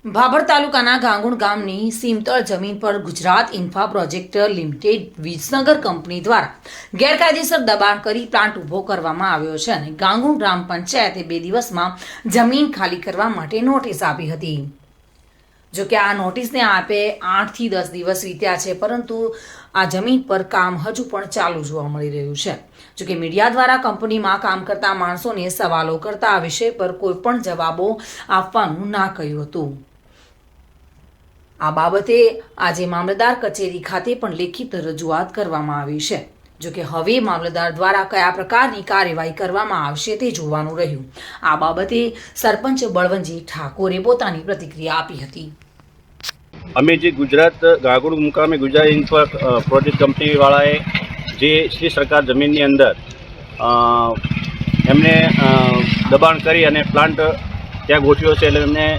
ભાભર તાલુકાના ગાંગુણ ગામની સીમતળ જમીન પર Gujarat infra project limited Visnagar company દ્વારા ગેરકાયદેસર દબાણ કરી પ્લાન્ટ ઊભો કરવામાં આવ્યો છે અને ગાંગુણ ગ્રામ પંચાયતે 2 દિવસમાં જમીન ખાલી કરવા માટે નોટિસ આપી હતી. જો કે આ નોટિસને આપે 8 થી 10 દિવસ વીત્યા છે, પરંતુ આ જમીન પર કામ હજુ પણ ચાલુ જોવા મળી રહ્યું છે. જો કે મીડિયા દ્વારા કંપનીમાં કામ કરતા માણસોને સવાલો કરતા આ વિષય પર કોઈ પણ જવાબો આપવાનું ના કહ્યું હતું. આ બાબતે આજે મામલતદાર કચેરી ખાતે પણ લેખિત રજૂઆત કરવામાં આવી છે. જો કે હવે મામલતદાર દ્વારા કયા પ્રકારની કાર્યવાહી કરવામાં આવશે તે જોવાનું રહ્યું. આ બાબતે સરપંચ બળવંતજી ઠાકોરે પોતાની પ્રતિક્રિયા આપી હતી. અમે જે ગુજરાત ગાંગુણ મુકામે ગુજરાત ઇન્ફ્રા પ્રોજેક્ટ કંપનીવાળાએ જે શ્રી સરકાર જમીનની અંદર એમને દબાણ કરી અને પ્લાન્ટ ત્યાં ગોઠવ્યો છે, એટલે એમને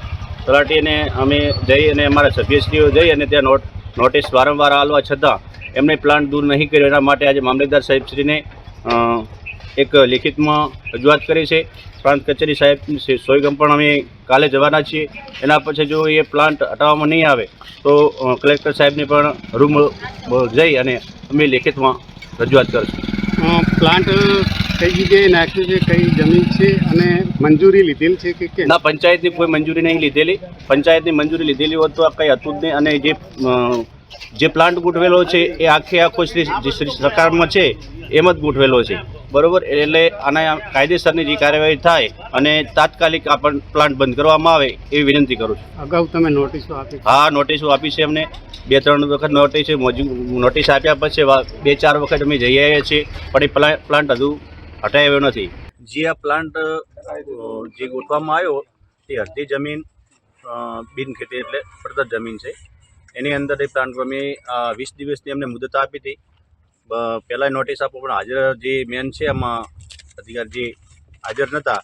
તલાટીને અમે જઈ અને અમારા સભ્યશ્રીઓ જઈ અને ત્યાં નોટિસ વારંવાર આપવા છતાં એમણે પ્લાન્ટ દૂર નહીં કર્યો. એના માટે આજે મામલતદાર સાહેબશ્રીને એક લેખિતમાં રજૂઆત કરી છે. પ્રાંત કચેરી સાહેબ સોયગામ પણ અમે કાલે જવાના છીએ. એના પછી જો એ પ્લાન્ટ હટાવવામાં નહીં આવે તો કલેક્ટર સાહેબને પણ રૂમ જઈ અને અમે લેખિતમાં રજૂઆત કરીશું. પ્લાન્ટ કઈ જગ્યાએ નાખ્યું છે, કઈ જમીન છે અને મંજૂરી લીધેલ છે કે કેમ? ના, પંચાયતની કોઈ મંજૂરી નહીં લીધેલી. પંચાયતની મંજૂરી લીધેલી હોત તો આ કંઈ હતું જ નહીં. અને જે પ્લાન્ટ ગોઠવેલો છે એ આખો શ્રી સરકારમાં છે એમ જ ગોઠવેલો છે, બરાબર. એટલે આના કાયદેસરની જે કાર્યવાહી થાય અને તાત્કાલિક આ પ્લાન્ટ બંધ કરવામાં આવે એવી વિનંતી કરું છું. અગાઉ તમે નોટિસો આપી? હા, નોટિસો આપી છે અમને. 2-3 વખત નોટિસ આપ્યા પછી 2-4 વખત અમે જઈ આવ્યા છીએ, પણ એ પ્લાન્ટ હજુ હટાવ્યો નથી. જે આ પ્લાન્ટ જે ગોઠવામાં આવ્યો તે અડધી જમીન બિનખેતી એટલે પડતર જમીન છે. એની અંદર એ પ્લાન્ટ અમે 20 દિવસની અમને મુદત આપી હતી. પહેલાં નોટિસ આપો, પણ હાજર જે મેન છે એમાં અધિકારી જે હાજર નહોતા,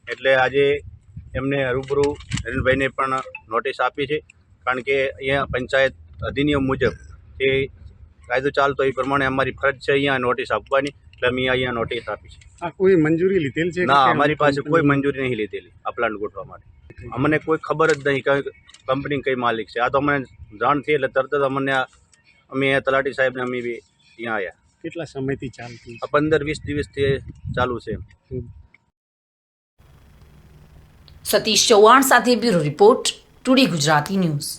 એટલે આજે એમને રૂબરૂ નરેનભાઈને પણ નોટિસ આપી છે. કારણ કે અહીંયા પંચાયત અધિનિયમ મુજબ એ કાયદો ચાલતો એ પ્રમાણે અમારી ફરજ છે અહીંયા નોટિસ આપવાની, એટલે અમે અહીંયા નોટિસ આપી છે. આ કોઈ મંજૂરી લીધેલ છે? ના, અમારી પાસે કોઈ મંજૂરી નહીં લીધેલી આ પ્લાન્ટ ગોઠવા માટે. અમને કોઈ ખબર જ નહીં કે કંપની કઈ માલિક છે. આ તો અમને જાણ થઈ એટલે તરત જ અમને અમે તલાટી સાહેબને અમે બી અહીંયા આવ્યા. કેટલા સમયથી ચાલતું? આ 15-20 દિવસથી ચાલુ છે. સતીશ ચૌહાણ સાથે bureau report, today Gujarati news.